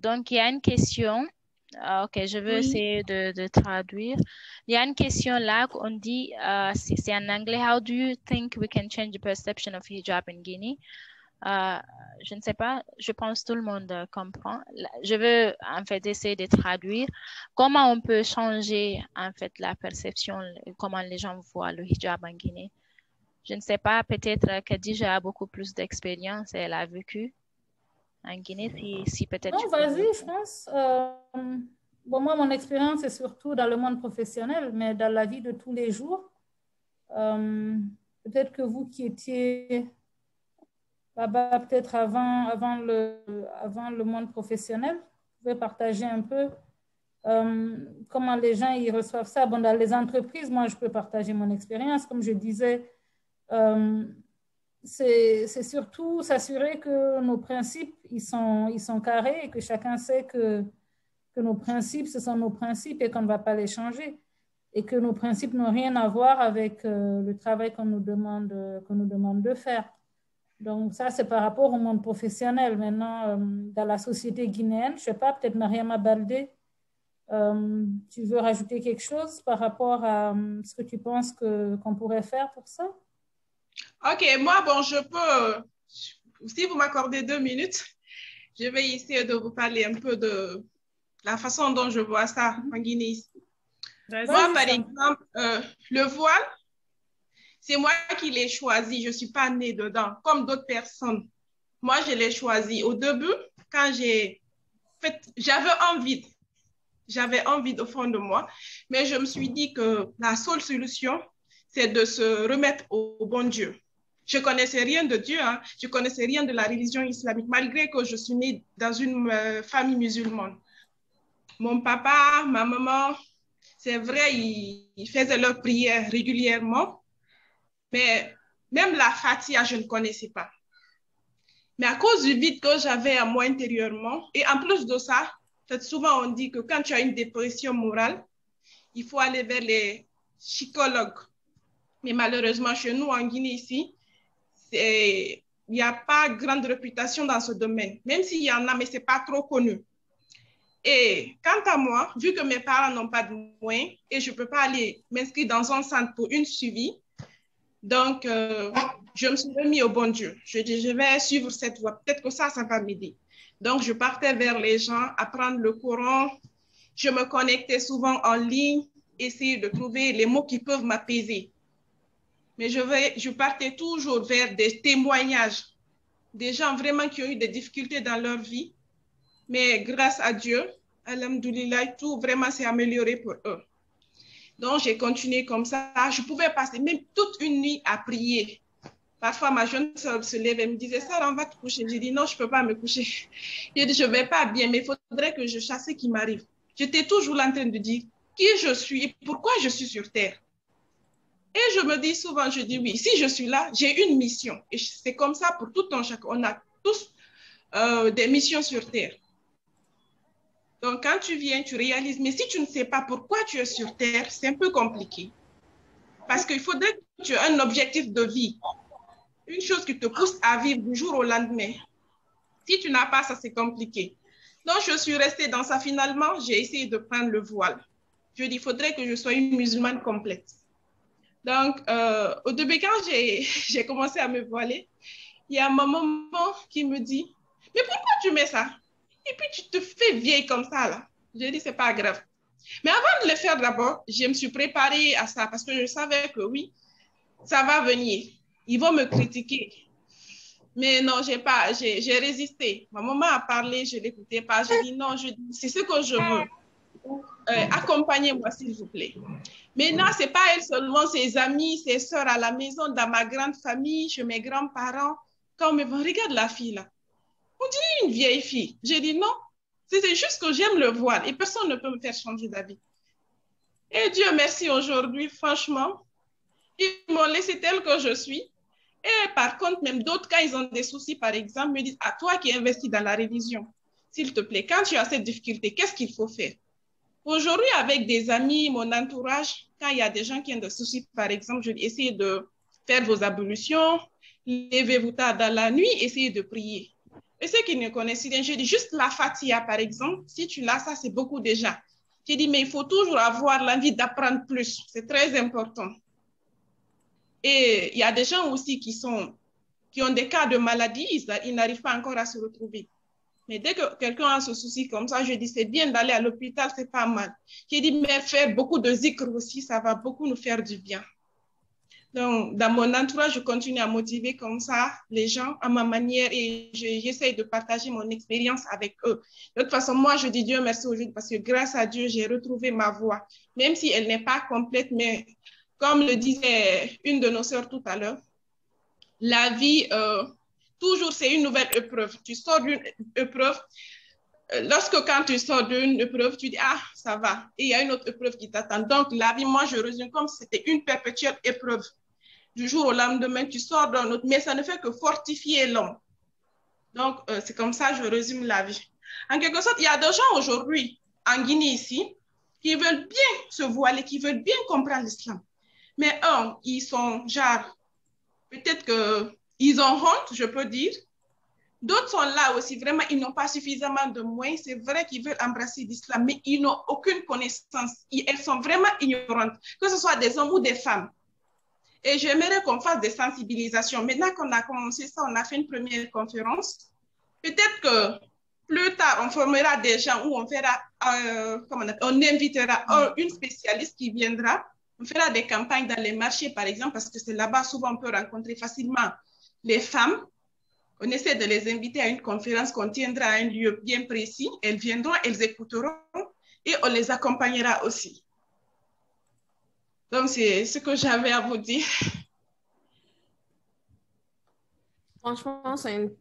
Donc, il y a une question. Ok, je vais Oui. essayer de traduire. Il y a une question là qu'on dit, c'est en anglais. How do you think we can change the perception of hijab in Guinea? Euh, je ne sais pas, je pense que tout le monde comprend. Je veux en fait essayer de traduire comment on peut changer en fait la perception, comment les gens voient le hijab en Guinée. Je ne sais pas, peut-être que Khadija a beaucoup plus d'expérience et elle a vécu en Guinée, si peut-être tu Non, peux me... vas-y, je pense. Bon, moi, mon expérience est surtout dans le monde professionnel, mais dans la vie de tous les jours. Euh, Peut-être que vous qui étiez là-bas, peut-être avant le monde professionnel, vous pouvez partager un peu comment les gens y reçoivent ça. Bon, dans les entreprises, moi, je peux partager mon expérience. Comme je disais, euh, c'est surtout s'assurer que nos principes, ils sont carrés et que chacun sait que nos principes, ce sont nos principes et qu'on ne va pas les changer. Et que nos principes n'ont rien à voir avec le travail qu'on nous demande de faire. Donc ça, c'est par rapport au monde professionnel. Maintenant, dans la société guinéenne, je ne sais pas, peut-être Mariama Baldé, tu veux rajouter quelque chose par rapport à ce que tu penses qu'on pourrait faire pour ça? Ok, moi, bon, je peux, si vous m'accordez 2 minutes, je vais essayer de vous parler un peu de la façon dont je vois ça en Guinée. Moi, Vas-y, par Sam. exemple, le voile, c'est moi qui l'ai choisi. Je ne suis pas née dedans, comme d'autres personnes. Moi, je l'ai choisi. Au début, quand j'avais envie au fond de moi, mais je me suis dit que la seule solution, c'est de se remettre au bon Dieu. Je ne connaissais rien de Dieu, hein. Je ne connaissais rien de la religion islamique, malgré que je suis née dans une famille musulmane. Mon papa, ma maman, c'est vrai, ils faisaient leurs prières régulièrement, mais même la Fatiha, je ne connaissais pas. Mais à cause du vide que j'avais à moi intérieurement, et en plus de ça, souvent on dit que quand tu as une dépression morale, il faut aller vers les psychologues. Mais malheureusement, chez nous, en Guinée, ici, il n'y a pas grande réputation dans ce domaine. Même s'il y en a, mais ce n'est pas trop connu. Et quant à moi, vu que mes parents n'ont pas de moyens et je ne peux pas aller m'inscrire dans un centre pour une suivi, donc je me suis remis au bon Dieu. Je dis, je vais suivre cette voie. Peut-être que ça va m'aider. Donc, je partais vers les gens, apprendre le Coran. Je me connectais souvent en ligne, essayer de trouver les mots qui peuvent m'apaiser. Mais je partais toujours vers des témoignages des gens vraiment qui ont eu des difficultés dans leur vie. Mais grâce à Dieu, alhamdoulilah, tout vraiment s'est amélioré pour eux. Donc, j'ai continué comme ça. Je pouvais passer même toute une nuit à prier. Parfois, ma jeune soeur se lève et me disait, Sarah, on va te coucher. J'ai dit, non, je ne peux pas me coucher. J'ai dit, je ne vais pas bien, mais il faudrait que je chasse ce qui m'arrive. J'étais toujours en train de dire qui je suis et pourquoi je suis sur Terre. Et je me dis souvent, je dis oui, si je suis là, j'ai une mission. Et c'est comme ça pour tout un chacun. On a tous des missions sur Terre. Donc, quand tu viens, tu réalises, mais si tu ne sais pas pourquoi tu es sur Terre, c'est un peu compliqué. Parce qu'il faudrait que tu aies un objectif de vie, une chose qui te pousse à vivre du jour au lendemain. Si tu n'as pas ça, c'est compliqué. Donc, je suis restée dans ça. Finalement, j'ai essayé de prendre le voile. Je dis, il faudrait que je sois une musulmane complète. Donc, au début, quand j'ai commencé à me voiler, il y a ma maman qui me dit, mais pourquoi tu mets ça? Et puis, tu te fais vieille comme ça, là. J'ai dit, c'est pas grave. Mais avant de le faire d'abord, je me suis préparée à ça parce que je savais que oui, ça va venir. Ils vont me critiquer. Mais non, j'ai résisté. Ma maman a parlé, je ne l'écoutais pas. J'ai dit non, c'est ce que je veux. Accompagnez-moi, s'il vous plaît. Maintenant, ce n'est pas elle seulement, ses amis, ses soeurs à la maison, dans ma grande famille, chez mes grands-parents. Quand on me dit, regarde la fille là, on dirait une vieille fille. J'ai dit non, c'est juste que j'aime le voile et personne ne peut me faire changer d'avis. Et Dieu merci, aujourd'hui, franchement, ils m'ont laissé telle que je suis. Et par contre, même d'autres, quand ils ont des soucis, par exemple, me disent, à toi qui investis dans la révision, s'il te plaît, quand tu as cette difficulté, qu'est-ce qu'il faut faire? Aujourd'hui, avec des amis, mon entourage, quand il y a des gens qui ont des soucis, par exemple, je vais essayer de faire vos ablutions, levez-vous tard dans la nuit, essayez de prier. Et ceux qui ne connaissent rien, je dis juste la Fatiha, par exemple, si tu l'as, ça, c'est beaucoup déjà. Je dis, mais il faut toujours avoir l'envie d'apprendre plus. C'est très important. Et il y a des gens aussi qui ont des cas de maladie, ils n'arrivent pas encore à se retrouver. Mais dès que quelqu'un a ce souci comme ça, je dis, c'est bien d'aller à l'hôpital, c'est pas mal. Je dis, mais faire beaucoup de zikr aussi, ça va beaucoup nous faire du bien. Donc, dans mon entourage, je continue à motiver comme ça les gens à ma manière et j'essaie de partager mon expérience avec eux. De toute façon, moi, je dis Dieu merci aujourd'hui parce que grâce à Dieu, j'ai retrouvé ma voix, même si elle n'est pas complète, mais comme le disait une de nos sœurs tout à l'heure, la vie, toujours, c'est une nouvelle épreuve. Tu sors d'une épreuve. Quand tu sors d'une épreuve, tu dis, ah, ça va. Et il y a une autre épreuve qui t'attend. Donc, la vie, moi, je résume comme si c'était une perpétuelle épreuve. Du jour au lendemain, tu sors d'un autre, mais ça ne fait que fortifier l'homme. Donc, c'est comme ça que je résume la vie. En quelque sorte, il y a des gens aujourd'hui, en Guinée ici, qui veulent bien se voiler, qui veulent bien comprendre l'islam. Mais ils sont genre, peut-être qu'ils ont honte, je peux dire. D'autres sont là aussi, vraiment, ils n'ont pas suffisamment de moyens. C'est vrai qu'ils veulent embrasser l'islam, mais ils n'ont aucune connaissance. Elles sont vraiment ignorantes, que ce soit des hommes ou des femmes. Et j'aimerais qu'on fasse des sensibilisations. Maintenant qu'on a commencé ça, on a fait une première conférence. Peut-être que plus tard, on formera des gens où on fera, on invitera une spécialiste qui viendra. On fera des campagnes dans les marchés, par exemple, parce que c'est là-bas souvent on peut rencontrer facilement les femmes. On essaie de les inviter à une conférence qu'on tiendra à un lieu bien précis. Elles viendront, elles écouteront et on les accompagnera aussi. Donc, c'est ce que j'avais à vous dire. Franchement, c'est une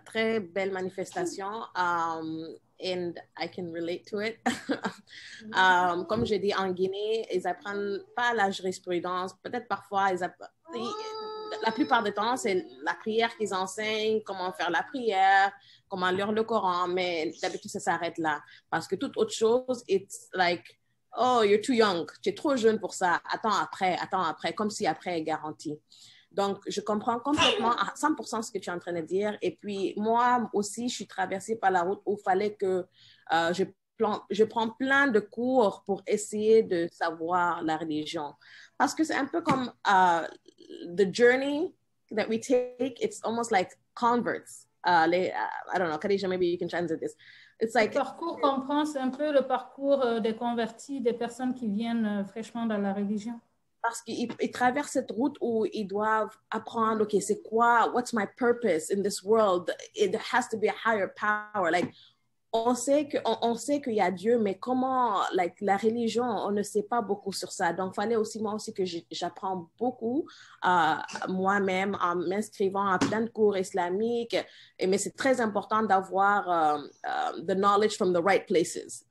très belle manifestation. And I can relate to it. Comme je dis, en Guinée, ils apprennent pas la jurisprudence. Peut-être parfois, la plupart du temps, c'est la prière qu'ils enseignent, comment faire la prière, comment lire le Coran, mais d'habitude, ça s'arrête là. Parce que toute autre chose, it's like, oh, you're too young, tu es trop jeune pour ça, attends après, comme si après est garanti. Donc, je comprends complètement à 100% ce que tu es en train de dire. Et puis, moi aussi, je suis traversée par la route où il fallait que je prends plein de cours pour essayer de savoir la religion. Parce que c'est un peu comme the journey that we take, it's almost like converts. I don't know, Khadija, maybe you can translate this. It's like, le parcours qu'on prend, c'est un peu le parcours des convertis, des personnes qui viennent fraîchement dans la religion. Parce qu'ils traversent cette route où ils doivent apprendre, OK, c'est quoi, what's my purpose in this world? It has to be a higher power. Like, on sait qu'il y a Dieu, mais comment, like, la religion, on ne sait pas beaucoup sur ça. Donc, il fallait aussi, moi aussi, que j'apprends beaucoup moi-même en m'inscrivant à plein de cours islamiques. Mais c'est très important d'avoir the knowledge from the right places.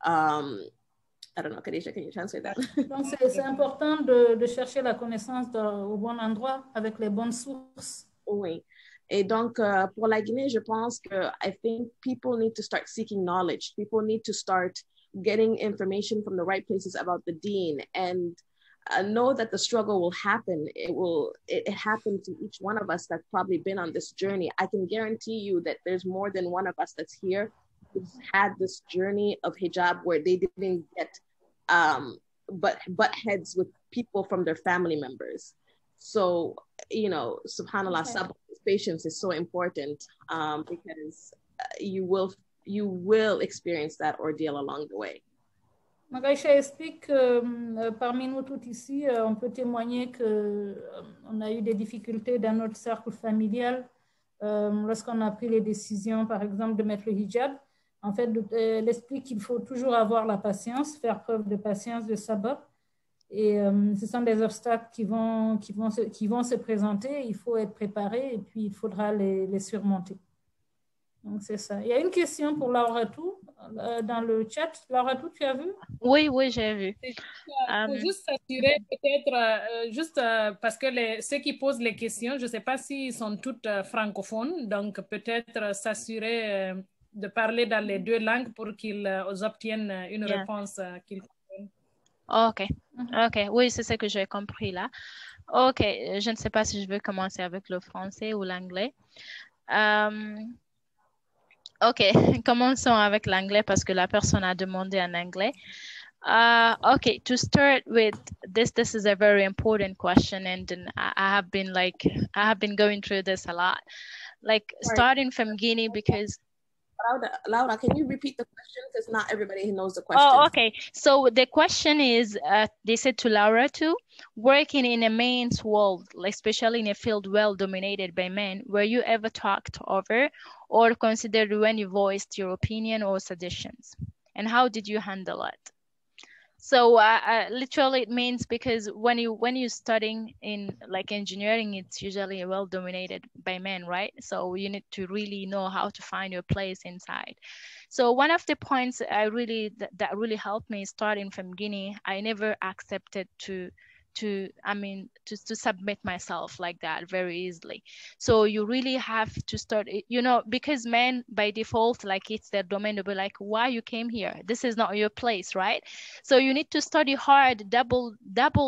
I don't know, Khadija, can you translate that? Donc, c'est important de chercher la connaissance au bon endroit, avec les bonnes sources. Oui. Et donc, pour la Guinée, je pense que I think people need to start seeking knowledge. People need to start getting information from the right places about the deen and know that the struggle will happen. It happened to each one of us that's probably been on this journey. I can guarantee you that there's more than one of us that's here who's had this journey of hijab where they didn't get butt heads with people from their family members. So, you know, subhanAllah, patience is so important because you will experience that ordeal along the way. Magaïcha explique que parmi nous toutes ici, on peut témoigner qu'on a eu des difficultés dans notre cercle familial lorsqu'on a pris les décisions, par exemple, de mettre le hijab. En fait, elle explique qu'il faut toujours avoir la patience, faire preuve de patience, de sabr. Et ce sont des obstacles qui vont se présenter. Il faut être préparé et puis il faudra les surmonter. Donc, c'est ça. Il y a une question pour Laura Tou dans le chat. Laura Tou, tu as vu? Oui, j'ai vu. Il faut juste s'assurer, peut-être, parce que ceux qui posent les questions, je ne sais pas s'ils sont toutes francophones, donc peut-être s'assurer de parler dans les deux langues pour qu'ils obtiennent une réponse qu'ils comprennent. OK. Oui, c'est ce que j'ai compris là. OK, je ne sais pas si je veux commencer avec le français ou l'anglais. OK, commençons avec l'anglais parce que la personne a demandé en anglais. Okay, to start with this is a very important question, and I have been going through this a lot. Like starting from Guinea because Laura, can you repeat the question? Because not everybody knows the question. Oh, okay. So the question is, they said to Laura too, working in a men's world, especially in a field well dominated by men, were you ever talked over or considered when you voiced your opinion or suggestions? And how did you handle it? So literally it means because when you're studying in like engineering, it's usually well dominated by men, right? So you need to really know how to find your place inside. So one of the points that really helped me starting from Guinea, I never accepted to submit myself like that very easily. So you really have to start, because men by default, like it's their domain to be like, why you came here? This is not your place, right? So you need to study hard, double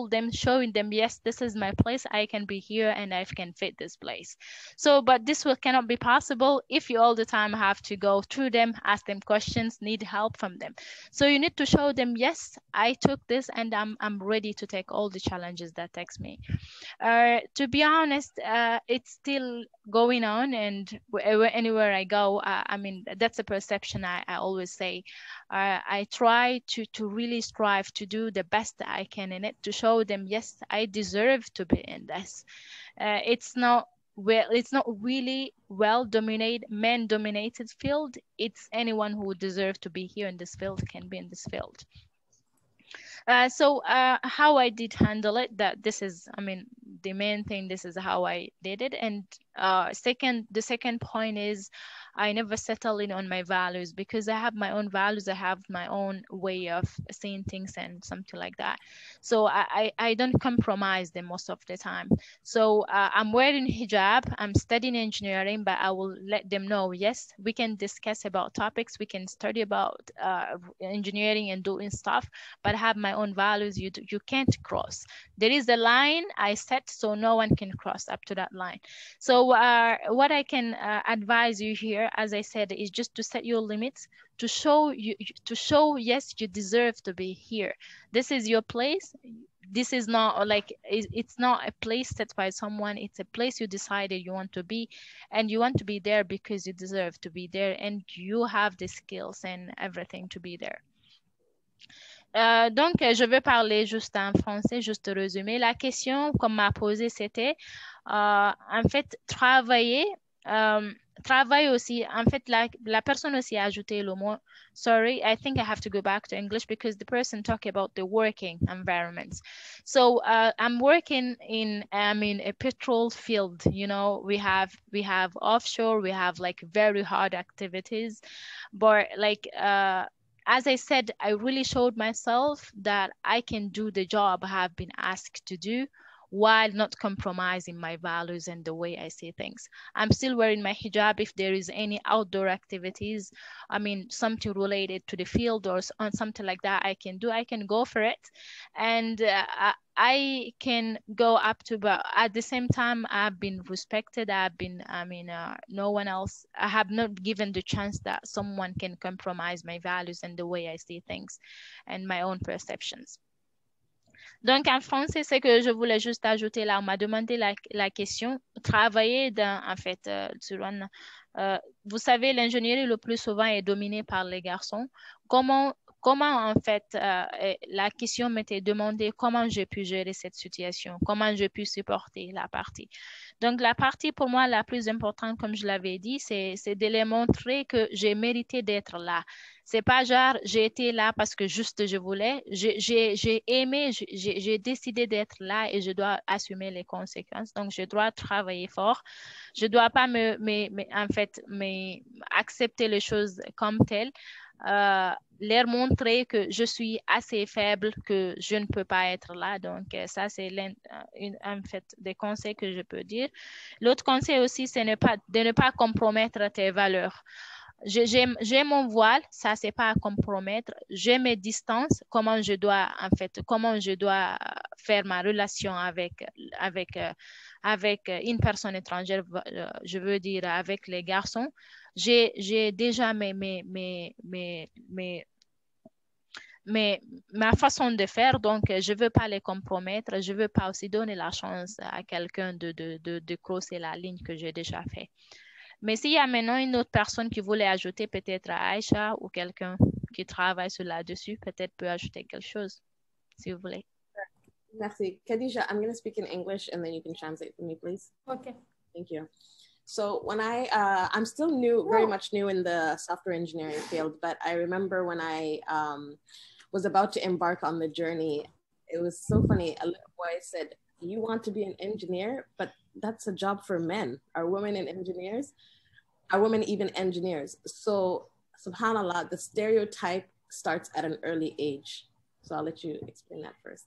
them, showing them, yes, this is my place. I can be here and I can fit this place. So, but this cannot be possible if you all the time have to go through them, ask them questions, need help from them. So you need to show them, yes, I took this and I'm ready to take all the challenges that takes me. To be honest, it's still going on, and anywhere I go, that's a perception I always say. I try to really strive to do the best I can in it, to show them, yes, I deserve to be in this. It's not really men dominated field. It's anyone who deserves to be here in this field can be in this field. So how I did handle it, that this is, the main thing, this is how I did it. And the second point is I never settle in on my values, because I have my own values. I have my own way of seeing things and something like that. So I don't compromise them most of the time. So I'm wearing hijab, I'm studying engineering, but I will let them know, yes, we can discuss about topics, we can study about engineering and doing stuff, but I have my own values. You can't cross. There is a line I set, so no one can cross up to that line. So what I can advise you here, as I said, is just to set your limits, to show yes, you deserve to be here. This is your place. This is not it's not a place set by someone. It's a place you decided you want to be, and you want to be there because you deserve to be there, and you have the skills and everything to be there. Donc, je vais parler juste en français, juste résumer. La question qu'on m'a posée, c'était, en fait, travailler aussi. En fait, la personne aussi a ajouté le mot, sorry, I think I have to go back to English because the person talked about the working environments. So I'm working in, a petrol field. We have offshore, we have like very hard activities, but like, as I said, I really showed myself that I can do the job I have been asked to do while not compromising my values and the way I see things. I'm still wearing my hijab. If there is any outdoor activities, something related to the field or something like that I can do, I can go for it. And I can go up to, but at the same time, I've been respected. No one else, I have not given the chance that someone can compromise my values and the way I see things and my own perceptions. Donc, en français, c'est que je voulais juste ajouter là, on m'a demandé la question, travailler en fait, vous savez, l'ingénierie le plus souvent est dominée par les garçons. Comment en fait, la question m'était demandée comment j'ai pu gérer cette situation, comment j'ai pu supporter la partie. Donc, la partie pour moi la plus importante, comme je l'avais dit, c'est de les montrer que j'ai mérité d'être là. C'est pas genre, j'ai été là parce que juste je voulais. J'ai aimé, j'ai décidé d'être là et je dois assumer les conséquences. Donc, je dois travailler fort. Je dois pas accepter les choses comme telles. Leur montrer que je suis assez faible, que je ne peux pas être là. Donc, ça, c'est en fait des conseils que je peux dire. L'autre conseil aussi, c'est de ne pas compromettre tes valeurs. J'ai mon voile, ça c'est pas à compromettre. J'ai mes distances, comment je dois faire ma relation avec une personne étrangère, je veux dire avec les garçons, j'ai déjà ma façon de faire, donc je ne veux pas les compromettre, je ne veux pas aussi donner la chance à quelqu'un de crosser la ligne que j'ai déjà fait. Mais s'il y a maintenant une autre personne qui voulait ajouter, peut-être Aïcha ou quelqu'un qui travaille sur là-dessus, peut-être peut ajouter quelque chose, si vous voulez. Merci. Khadija, I'm going to speak in English and then you can translate for me, please. Okay. Thank you. So when I'm still new, very much new in the software engineering field, but I remember when I was about to embark on the journey, it was so funny. A little boy said, "You want to be an engineer, but that's a job for men. Are women engineers? Are women even engineers?" So subhanallah, the stereotype starts at an early age. So I'll let you explain that first.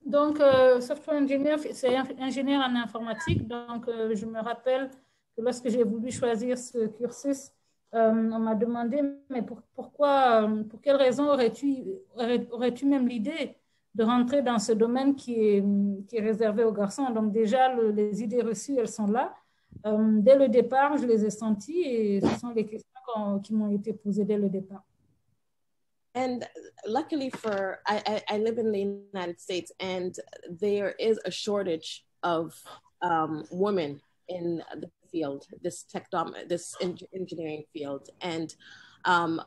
Donc, software engineer, c'est ingénieur en informatique. Donc, je me rappelle que lorsque j'ai voulu choisir ce cursus, on m'a demandé, mais pourquoi, pour quelle raison aurais-tu même l'idée de rentrer dans ce domaine qui est réservé aux garçons? Donc, déjà, les idées reçues, elles sont là. Dès le départ, je les ai senties et ce sont les questions qui m'ont été posées dès le départ. And luckily I live in the United States, and there is a shortage of women in the field, this engineering field, and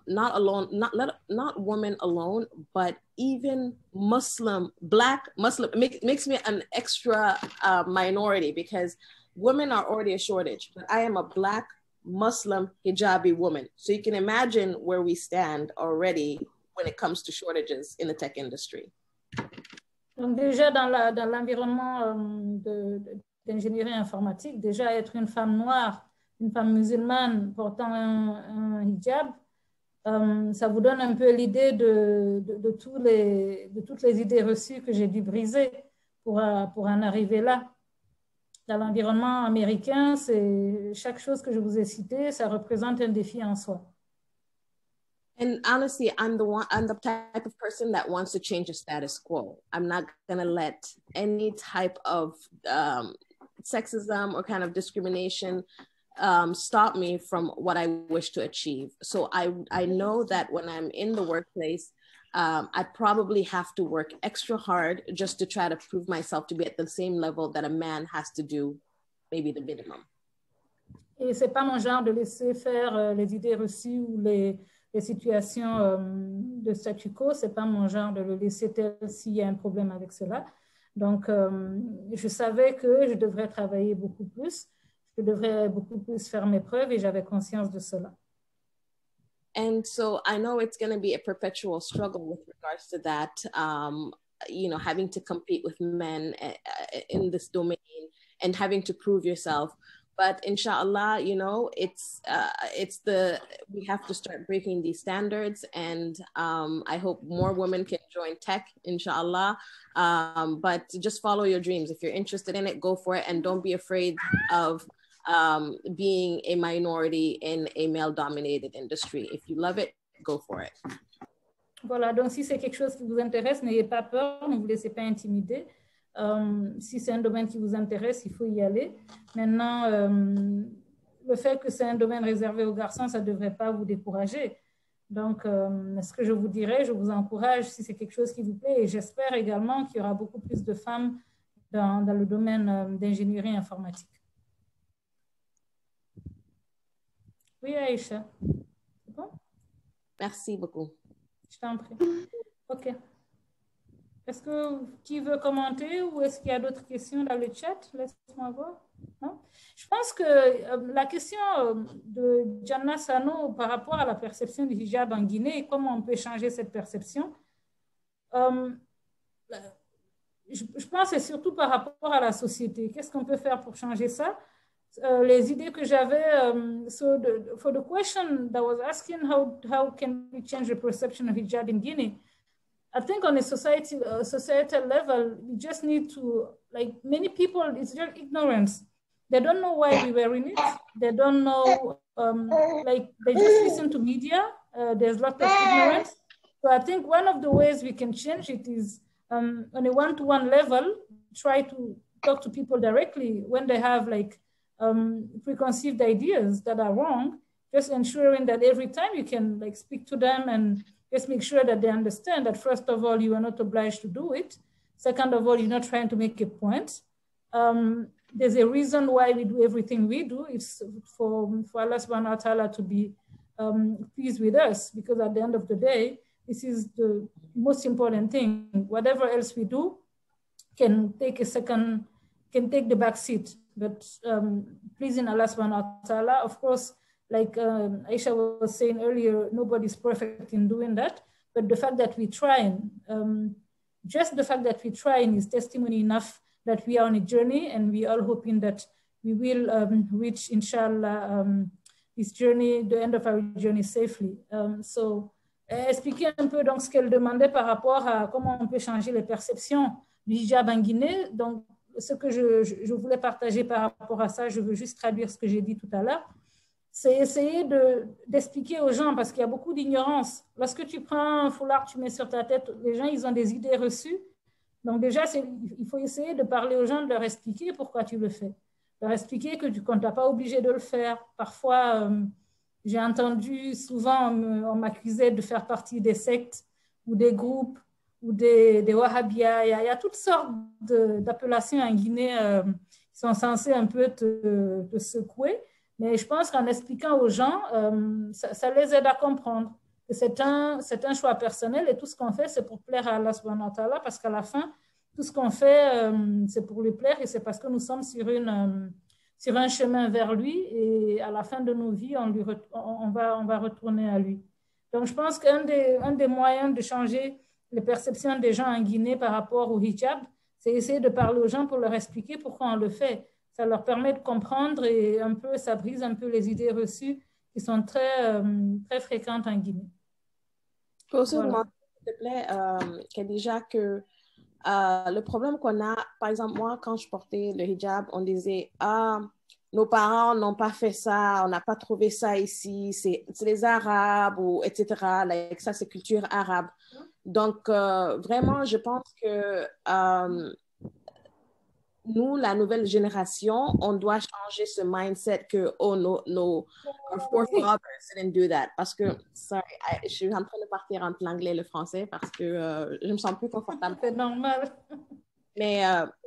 not women alone, but even Black Muslim makes me an extra minority, because women are already a shortage, but I am a Black Muslim hijabi woman. So you can imagine where we stand already when it comes to shortages in the tech industry. Donc déjà dans l'environnement d'ingénierie informatique, déjà être une femme noire, une femme musulmane portant un hijab, ça vous donne un peu l'idée de toutes les idées reçues que j'ai dû briser pour en arriver là. Dans l'environnement américain, chaque chose que je vous ai citée, ça représente un défi en soi. And honestly, I'm the type of person that wants to change the status quo. I'm not gonna let any type of sexism or kind of discrimination stop me from what I wish to achieve. So I know that when I'm in the workplace, I probably have to work extra hard just to try to prove myself to be at the same level that a man has to do, maybe the minimum. Et c'est pas mon genre de laisser faire les idées reçues ou les situations de statu quo, c'est pas mon genre de le laisser tel s'il y a un problème avec cela. Donc, je savais que je devrais travailler beaucoup plus, je devrais beaucoup plus faire mes preuves et j'avais conscience de cela. And so I know it's going to be a perpetual struggle with regards to that, you know, having to compete with men in this domain and having to prove yourself. But inshallah, you know, we have to start breaking these standards, and I hope more women can join tech, inshallah. But just follow your dreams. If you're interested in it, go for it, and don't be afraid of being a minority in a male-dominated industry. If you love it, go for it. Voilà, donc si c'est quelque chose qui vous intéresse, n'ayez pas peur, ne vous laissez pas intimider. Si c'est un domaine qui vous intéresse, il faut y aller. Maintenant, le fait que c'est un domaine réservé aux garçons, ça ne devrait pas vous décourager. Donc, ce que je vous dirais, je vous encourage si c'est quelque chose qui vous plaît, et j'espère également qu'il y aura beaucoup plus de femmes dans le domaine d'ingénierie informatique. Oui, Aïcha. C'est bon? Merci beaucoup. Je t'en prie. OK. Est-ce que qui veut commenter ou est-ce qu'il y a d'autres questions dans le chat? Laisse-moi voir. Non? Je pense que la question de Janna Sano par rapport à la perception du hijab en Guinée et comment on peut changer cette perception, je pense que c'est surtout par rapport à la société. Qu'est-ce qu'on peut faire pour changer ça? Les idées que j'avais, for the question that was asking how can we change the perception of hijab in Guinea, I think on a societal level, we just need to, like many people, it's just ignorance. They don't know why we were in it. They don't know, like they just listen to media. There's a lot of ignorance. So I think one of the ways we can change it is on a one-to-one level, try to talk to people directly when they have like preconceived ideas that are wrong, just ensuring that every time you can like speak to them and just make sure that they understand that first of all, you are not obliged to do it. Second of all, you're not trying to make a point. There's a reason why we do everything we do. It's for Allah subhanahu wa ta'ala to be pleased with us, because at the end of the day, this is the most important thing. Whatever else we do can take the back seat. But pleasing Allah subhanahu wa ta'ala, of course, like Aisha was saying earlier, nobody's perfect in doing that. But the fact that we try, just the fact that we try is testimony enough that we are on a journey, and we are hoping that we will reach, inshallah, this journey, the end of our journey safely. Expliquer un peu donc ce qu'elle demandait par rapport à comment on peut changer les perceptions du hijab en Guinée. Donc, ce que je voulais partager par rapport à ça, je veux juste traduire ce que j'ai dit tout à l'heure, c'est essayer d'expliquer aux gens, parce qu'il y a beaucoup d'ignorance. Lorsque tu prends un foulard, tu mets sur ta tête, les gens, ils ont des idées reçues. Donc déjà, il faut essayer de parler aux gens, de leur expliquer pourquoi tu le fais. Leur expliquer qu'on ne t'a pas obligé de le faire. Parfois, j'ai entendu souvent, on m'accusait de faire partie des sectes ou des groupes ou des wahhabiyas. Il y a toutes sortes d'appellations en Guinée qui sont censées un peu te secouer. Mais je pense qu'en expliquant aux gens, ça les aide à comprendre que c'est un choix personnel, et tout ce qu'on fait, c'est pour plaire à Allah subhanahu wa ta'ala, parce qu'à la fin, tout ce qu'on fait, c'est pour lui plaire, et c'est parce que nous sommes sur un chemin vers lui, et à la fin de nos vies, on va retourner à lui. Donc, je pense qu'un des moyens de changer les perceptions des gens en Guinée par rapport au hijab, c'est essayer de parler aux gens pour leur expliquer pourquoi on le fait. Ça leur permet de comprendre, et ça brise un peu les idées reçues qui sont très, très fréquentes en Guinée. Je peux aussi demander, s'il te plaît, Khadija, que le problème qu'on a, par exemple, moi, quand je portais le hijab, on disait, nos parents n'ont pas fait ça, on n'a pas trouvé ça ici, c'est les Arabes, ou etc. Like, ça, c'est culture arabe. Donc, vraiment, je pense que nous, la nouvelle génération, on doit changer ce mindset que, oh, no, our forefathers didn't do that. Parce que, sorry, je suis en train de partir entre l'anglais et le français parce que je me sens plus confortable. C'est normal. Mais,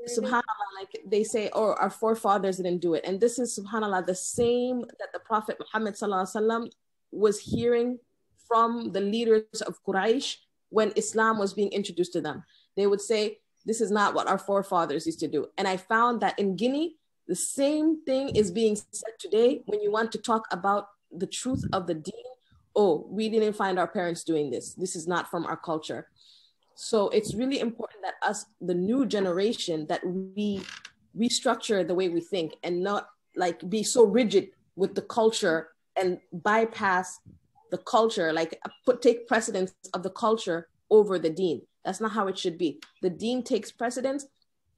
subhanAllah, like they say, oh, our forefathers didn't do it. And this is, subhanAllah, the same that the Prophet Muhammad sallallahu alaihi wasallam was hearing from the leaders of Quraysh when Islam was being introduced to them. They would say, this is not what our forefathers used to do. And I found that in Guinea, the same thing is being said today when you want to talk about the truth of the deen. Oh, we didn't find our parents doing this. This is not from our culture. So it's really important that us, the new generation, that we restructure the way we think and not like be so rigid with the culture and bypass the culture, like take precedence of the culture over the deen. That's not how it should be. The deen takes precedence.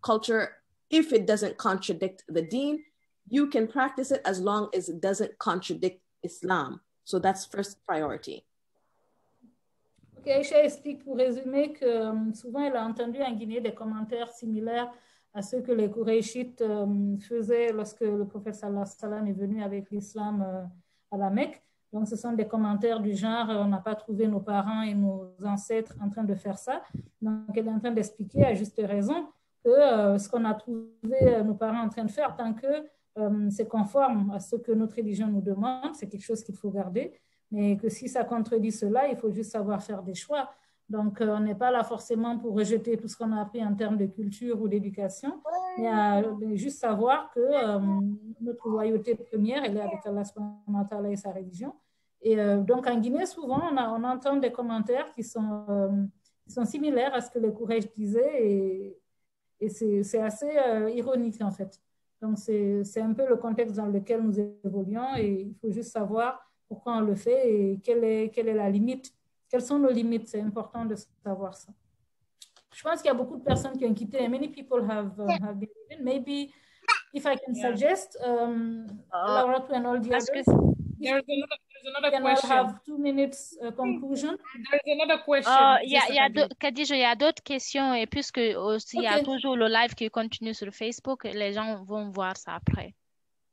Culture, if it doesn't contradict the deen, you can practice it as long as it doesn't contradict Islam. So that's first priority. Ok, Aïcha explique pour résumer que souvent elle a entendu en Guinée des commentaires similaires à ceux que les Qurayshites faisaient lorsque le prophète sallallahu alayhi wa sallam est venu avec l'islam à la Mecque. Donc, ce sont des commentaires du genre, on n'a pas trouvé nos parents et nos ancêtres en train de faire ça. Donc, elle est en train d'expliquer à juste raison que ce qu'on a trouvé nos parents en train de faire, tant que c'est conforme à ce que notre religion nous demande, c'est quelque chose qu'il faut garder. Mais que si ça contredit cela, il faut juste savoir faire des choix. Donc, on n'est pas là forcément pour rejeter tout ce qu'on a appris en termes de culture ou d'éducation, mais juste savoir que notre loyauté première, elle est avec Allah subhanahu wa ta'ala et sa religion. Et donc, en Guinée, souvent, on entend des commentaires qui sont similaires à ce que les Quraysh disaient, et c'est assez ironique, en fait. Donc, c'est un peu le contexte dans lequel nous évoluons, et il faut juste savoir pourquoi on le fait et quelle est la limite. Quelles sont nos limites? C'est important de savoir ça. Je pense qu'il y a beaucoup de personnes qui ont quitté. Many people have been leaving. Maybe if I can suggest, Laura and all the others. There's another can question. All have 2 minutes conclusion. There's another question. Khadija, il y a d'autres questions et puisque aussi il y a toujours le live qui continue sur Facebook, les gens vont voir ça après.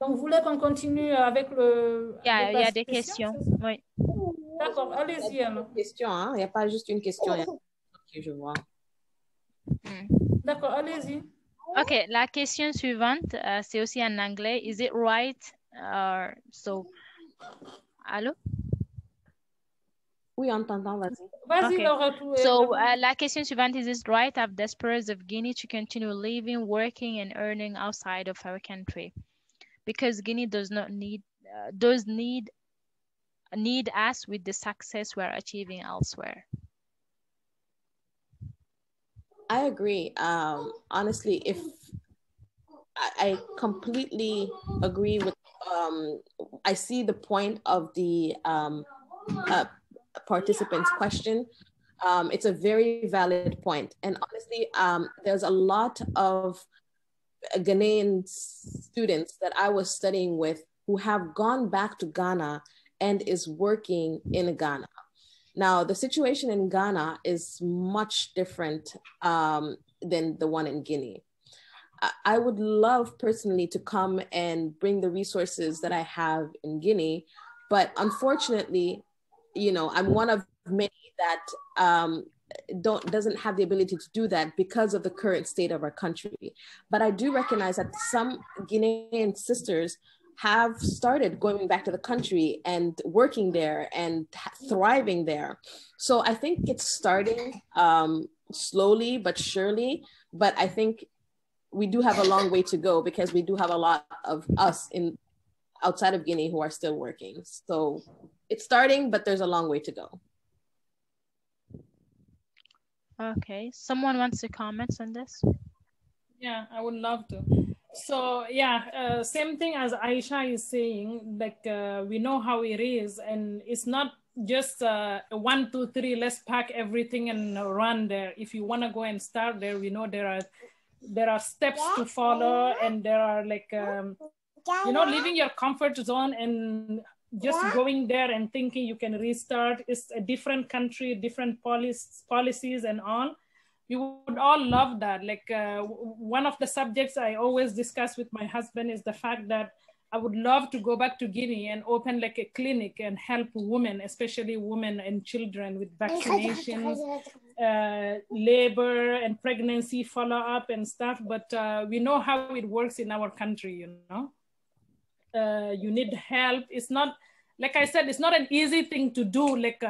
Donc, vous voulez qu'on continue avec le... Il y a des questions. Oui. D'accord, allez-y. Il n'y a pas juste une question. Ok, je vois. D'accord, allez-y. OK, la question suivante, c'est aussi en anglais. Is it right? Allô? Oui, en t'entend, vas-y. Vas-y, Laura. So, la question suivante, is it right of diasporas of Guinea to continue living, working, and earning outside of our country? Because Guinea does need us with the success we're achieving elsewhere. I agree. Honestly, if I completely agree with, I see the point of the participant's question. It's a very valid point. And honestly, there's a lot of Ghanaian students that I was studying with who have gone back to Ghana and is working in Ghana. Now, the situation in Ghana is much different than the one in Guinea. I would love personally to come and bring the resources that I have in Guinea, but unfortunately, you know, I'm one of many that doesn't have the ability to do that because of the current state of our country. But I do recognize that some Guinean sisters have started going back to the country and working there and thriving there. So I think it's starting slowly but surely, but I think we do have a long way to go because we do have a lot of us outside of Guinea who are still working. So it's starting, but there's a long way to go. Okay, someone wants to comment on this? Yeah, I would love to. So yeah, same thing as Aisha is saying, like we know how it is, and it's not just 1, 2, 3, let's pack everything and run there. If you want to go and start there, we know there are steps to follow, and there are like, you know, leaving your comfort zone and just going there and thinking you can restart. It's a different country, different policies and all. You would all love that. Like one of the subjects I always discuss with my husband is the fact that I would love to go back to Guinea and open like a clinic and help women, especially women and children with vaccinations, labor and pregnancy follow-up and stuff. But we know how it works in our country, you know. You need help. It's not, like I said, it's not an easy thing to do, like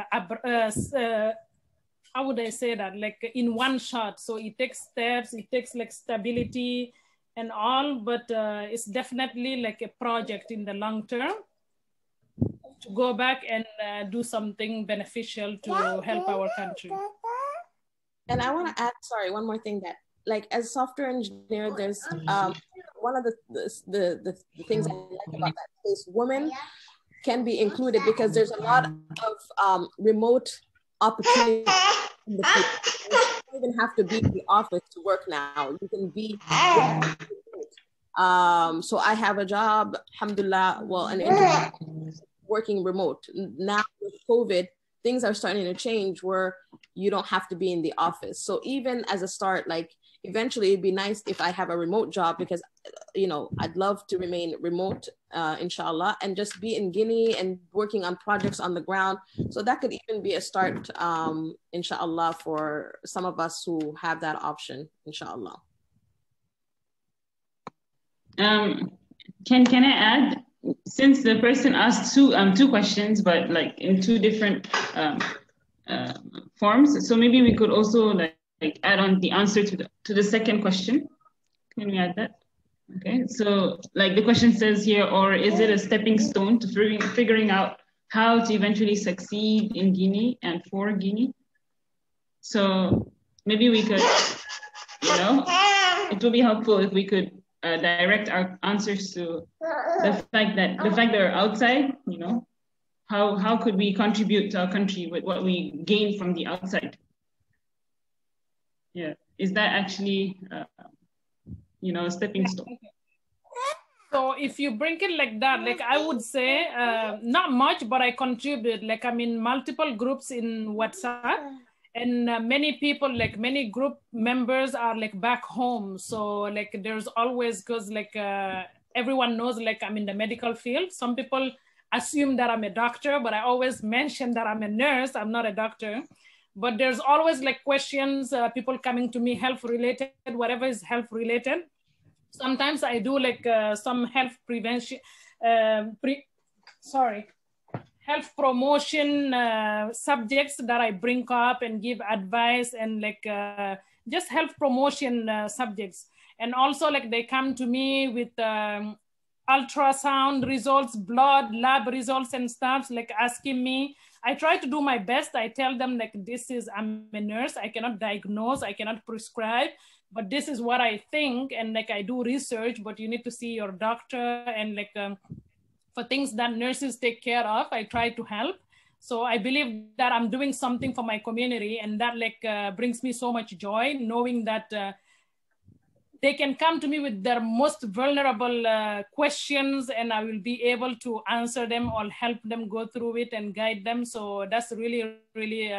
how would I say that? Like in one shot. So it takes steps, it takes like stability and all, but it's definitely like a project in the long term to go back and do something beneficial to help our country. And I want to add, sorry, one more thing that, like as a software engineer, there's one of the things I like about that space, women can be included because there's a lot of remote opportunities in the future. You don't even have to be in the office to work now. You can be so I have a job, alhamdulillah, well, an working remote. Now with COVID, things are starting to change where you don't have to be in the office. So even as a start, like eventually it'd be nice if I have a remote job because, you know, I'd love to remain remote, inshallah, and just be in Guinea and working on projects on the ground. So that could even be a start, inshallah, for some of us who have that option, inshallah. Can I add, since the person asked two questions, but like in two different forms, so maybe we could also like add on the answer to the second question. Can we add that? Okay, so like the question says here, or is it a stepping stone to figuring out how to eventually succeed in Guinea and for Guinea? So maybe we could, you know, it would be helpful if we could direct our answers to the fact that we're outside, you know, how could we contribute to our country with what we gain from the outside? Yeah, is that actually, you know, a stepping stone? So if you bring it like that, like I would say, not much, but I contribute. Like I'm in multiple groups in WhatsApp, and many people, like many group members are like back home. So like there's always, because like everyone knows like I'm in the medical field. Some people assume that I'm a doctor, but I always mention that I'm a nurse. I'm not a doctor. But there's always like questions, people coming to me, health related, whatever is health related. Sometimes I do like some health prevention, health promotion subjects that I bring up and give advice, and like just health promotion subjects. And also like they come to me with ultrasound results, blood lab results and stuff, like asking me. I try to do my best. I tell them like, I'm a nurse. I cannot diagnose, I cannot prescribe, but this is what I think. And like I do research, but you need to see your doctor. And like for things that nurses take care of, I try to help. So I believe that I'm doing something for my community, and that like brings me so much joy, knowing that they can come to me with their most vulnerable questions, and I will be able to answer them or help them go through it and guide them. So that's really, really,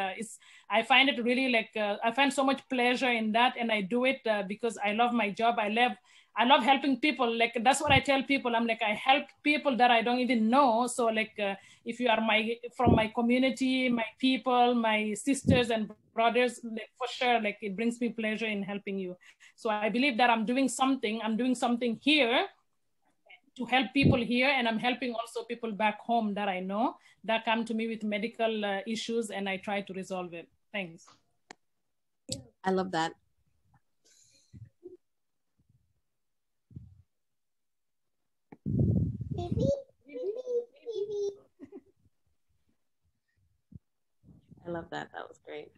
I find it really like, I find so much pleasure in that. And I do it because I love my job. I love helping people. Like, that's what I tell people. I'm like, I help people that I don't even know. So like, if you are from my community, my people, my sisters and brothers, like for sure, like it brings me pleasure in helping you. So I believe that I'm doing something here to help people here. And I'm helping also people back home that I know that come to me with medical issues, and I try to resolve it. Thanks. I love that. I love that. That was great.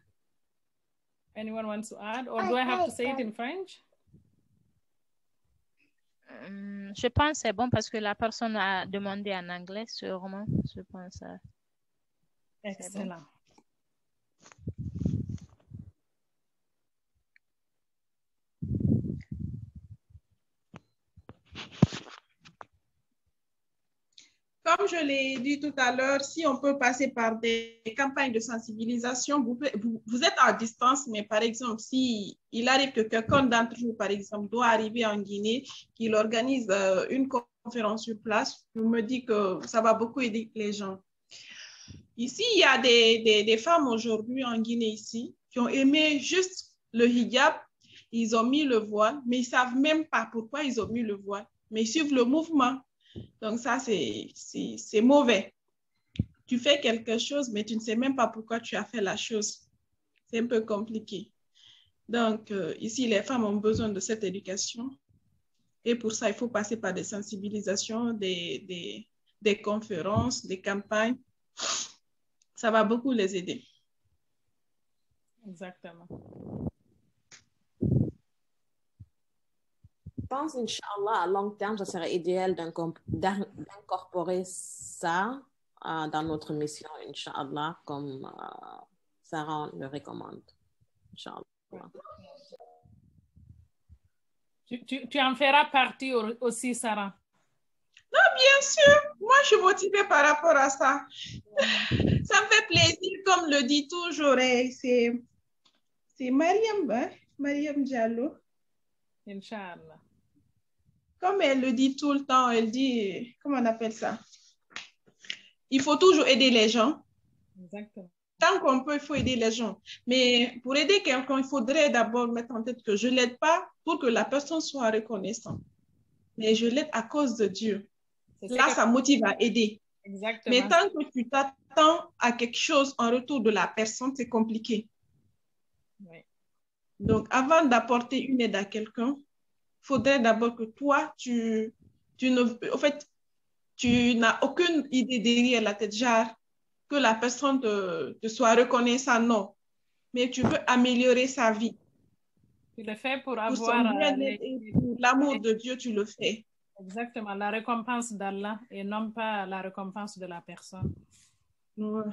Anyone wants to add, or do I have to say it in French? Je pense c'est bon parce que la personne a demandé en anglais, sûrement. Je pense. Excellent. Comme je l'ai dit tout à l'heure, si on peut passer par des campagnes de sensibilisation, vous êtes à distance, mais par exemple, si il arrive que quelqu'un d'entre vous, par exemple, doit arriver en Guinée, qu'il organise une conférence sur place, je me dis que ça va beaucoup aider les gens. Ici, il y a des femmes aujourd'hui en Guinée ici qui ont aimé juste le hijab, ils ont mis le voile, mais ils ne savent même pas pourquoi ils ont mis le voile, mais ils suivent le mouvement. Donc ça, c'est mauvais. Tu fais quelque chose, mais tu ne sais même pas pourquoi tu as fait la chose. C'est un peu compliqué. Donc ici, les femmes ont besoin de cette éducation. Et pour ça, il faut passer par des sensibilisations, des conférences, des campagnes. Ça va beaucoup les aider. Exactement. Je pense, Inch'Allah, à long terme, ce serait idéal d'incorporer ça dans notre mission, Inch'Allah, comme Sarah le recommande. Inch'Allah. Tu en feras partie aussi, Sarah? Non, bien sûr. Moi, je suis motivée par rapport à ça. Ça me fait plaisir, comme le dit toujours. C'est Mariam, hein? Mariam Diallo. Inch'Allah. Comme elle le dit tout le temps, elle dit, comment on appelle ça? Il faut toujours aider les gens. Exactement. Tant qu'on peut, il faut aider les gens. Mais pour aider quelqu'un, il faudrait d'abord mettre en tête que je ne l'aide pas pour que la personne soit reconnaissante. Mais je l'aide à cause de Dieu. Là, ça motive à aider. Exactement. Mais tant que tu t'attends à quelque chose en retour de la personne, c'est compliqué. Oui. Donc, avant d'apporter une aide à quelqu'un, il faudrait d'abord que toi, tu n'as aucune idée derrière la tête, genre que la personne te soit reconnaissante, non. Mais tu veux améliorer sa vie. Tu le fais pour son avoir l'amour de Dieu, tu le fais. Exactement, la récompense d'Allah et non pas la récompense de la personne. Ouais.